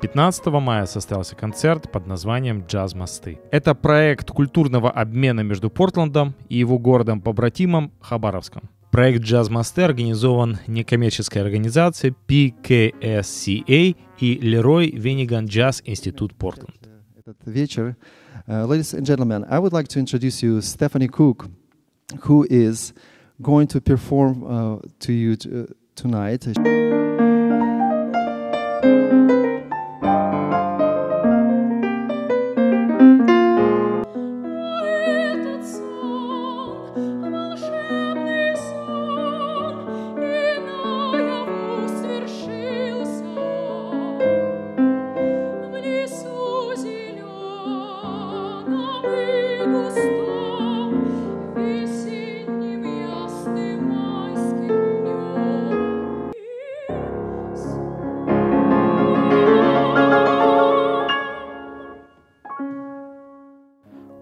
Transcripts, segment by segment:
15 мая состоялся концерт под названием «Джаз-Мосты». Это проект культурного обмена между Портлендом и его городом-побратимом Хабаровском. Проект «Джаз-Мосты» организован некоммерческой организацией PKSCA и Leroy Венегар Джазз Институт Портленд. Этот вечер. Ladies and gentlemen, I would like to introduce you Stephanie Cook, who is going to perform to you tonight.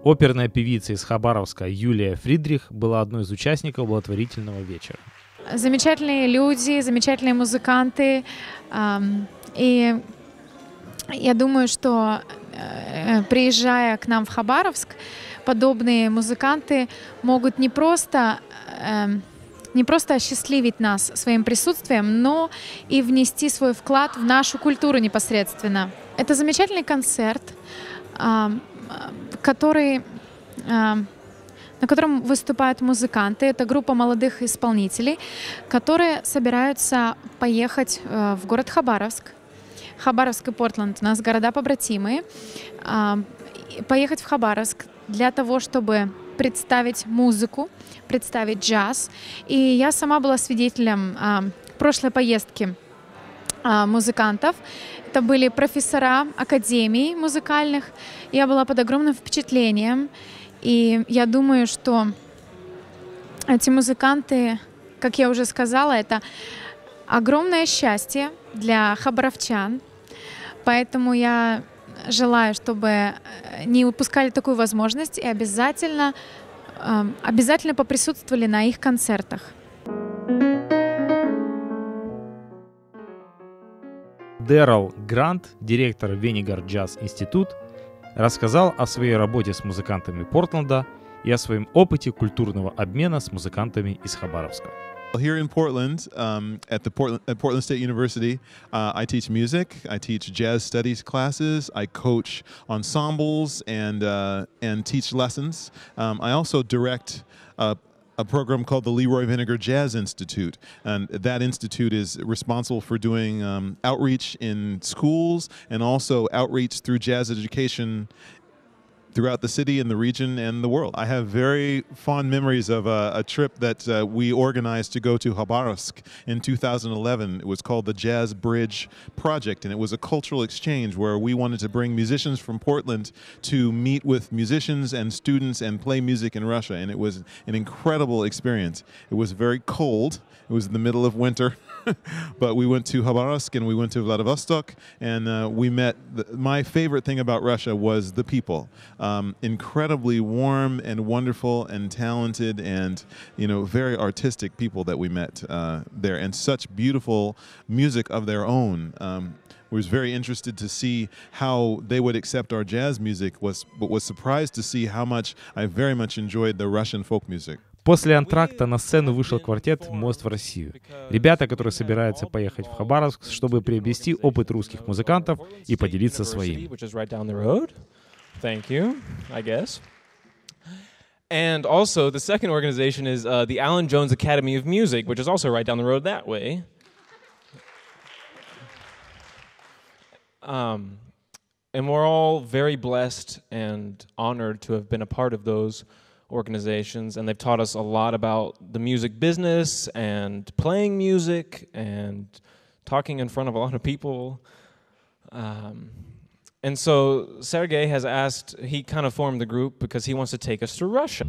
Оперная певица из Хабаровска Юлия Фридрих была одной из участников благотворительного вечера. Замечательные люди, замечательные музыканты. И я думаю, что приезжая к нам в Хабаровск, подобные музыканты могут не просто осчастливить нас своим присутствием, но и внести свой вклад в нашу культуру непосредственно. Это замечательный концерт, на котором выступают музыканты. Это группа молодых исполнителей, которые собираются поехать в город Хабаровск. Хабаровск и Портленд у нас города-побратимые. Поехать в Хабаровск для того, чтобы представить музыку, представить джаз. И я сама была свидетелем прошлой поездки музыкантов. Это были профессора академий музыкальных. Я была под огромным впечатлением. И я думаю, что эти музыканты, как я уже сказала, это огромное счастье для хабаровчан. Поэтому я желаю, чтобы не упускали такую возможность и обязательно поприсутствовали на их концертах. Доран Грант, директор Венегар Джазз Институт, рассказал о своей работе с музыкантами Портленда и о своем опыте культурного обмена с музыкантами из Хабаровска. Here in Portland, at Portland State University, I teach music. I teach jazz studies classes. I coach ensembles and teach lessons. I also direct a program called the Leroy Vinnegar Jazz Institute, and that institute is responsible for doing outreach in schools and also outreach through jazz education throughout the city and the region and the world. I have very fond memories of a trip that we organized to go to Hабаровск in 2011. It was called the Jazz Bridge Project, and it was a cultural exchange where we wanted to bring musicians from Portland to meet with musicians and students and play music in Russia, and it was an incredible experience. It was very cold. It was in the middle of winter. But we went to Khabarovsk and we went to Vladivostok, and we met. My favorite thing about Russia was the people. Incredibly warm and wonderful and talented and, very artistic people that we met there, and such beautiful music of their own. Was very interested to see how they would accept our jazz music, but was surprised to see how much I very much enjoyed the Russian folk music. После антракта на сцену вышел квартет «Мост в Россию». Ребята, которые собираются поехать в Хабаровск, чтобы приобрести опыт русских музыкантов и поделиться своим. Thank you, I guess. And also, the second organization is the Alan Jones Academy of Music, which is also right down the road that way. And we're all very blessed and honored to have been a part of those organizations, and they've taught us a lot about the music business and playing music and talking in front of a lot of people. And so Sergey has asked, he kind of formed the group because he wants to take us to Russia.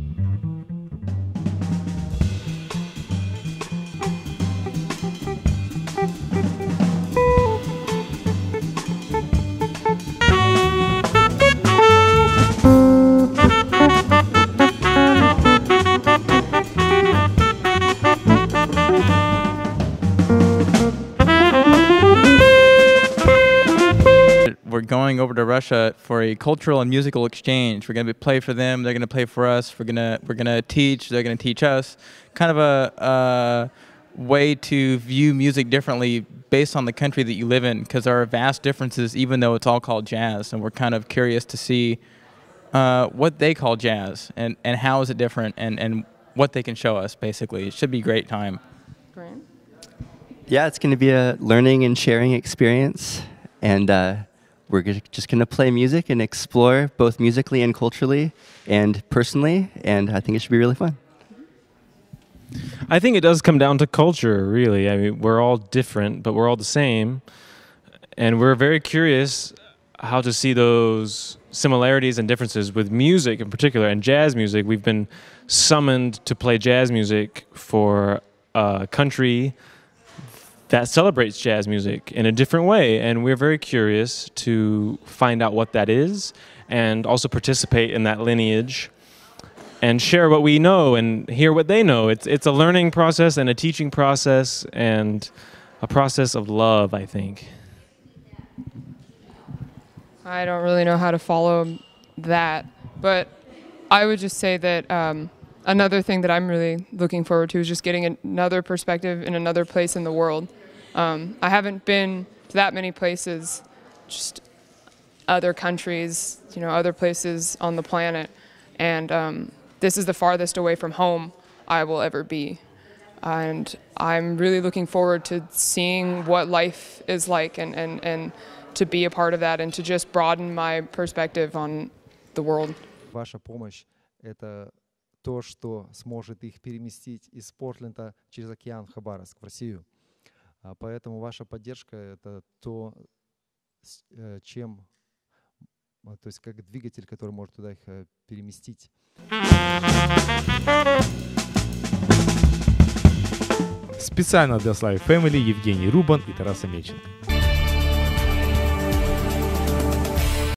going over to Russia for a cultural and musical exchange. We're going to play for them. They're going to play for us. We're gonna teach. They're going to teach us. Kind of a way to view music differently based on the country that you live in, because there are vast differences, even though it's all called jazz. And we're kind of curious to see what they call jazz and how is it different and what they can show us. Basically, it should be a great time. Great. Yeah, it's going to be a learning and sharing experience, and we're just going to play music and explore both musically and culturally and personally, and I think it should be really fun. I think it does come down to culture, really. I mean, we're all different, but we're all the same, and we're very curious how to see those similarities and differences with music in particular, and jazz music. We've been summoned to play jazz music for a country that celebrates jazz music in a different way, and we're very curious to find out what that is and also participate in that lineage and share what we know and hear what they know. It's a learning process and a teaching process and a process of love, I think. I don't really know how to follow that, but I would just say that another thing that I'm really looking forward to is just getting another perspective in another place in the world. I haven't been to that many places, just other countries, you know, other places on the planet, and this is the farthest away from home I will ever be. And I'm really looking forward to seeing what life is like and to be a part of that and to just broaden my perspective on the world. Ваша помощь — это то, что сможет их переместить из Портленда через океан в Хабаровск, в Россию. Поэтому ваша поддержка — это то, чем, то есть как двигатель, который может туда их переместить. Специально для Славы Family Евгений Рубан и Тарас Амельченко.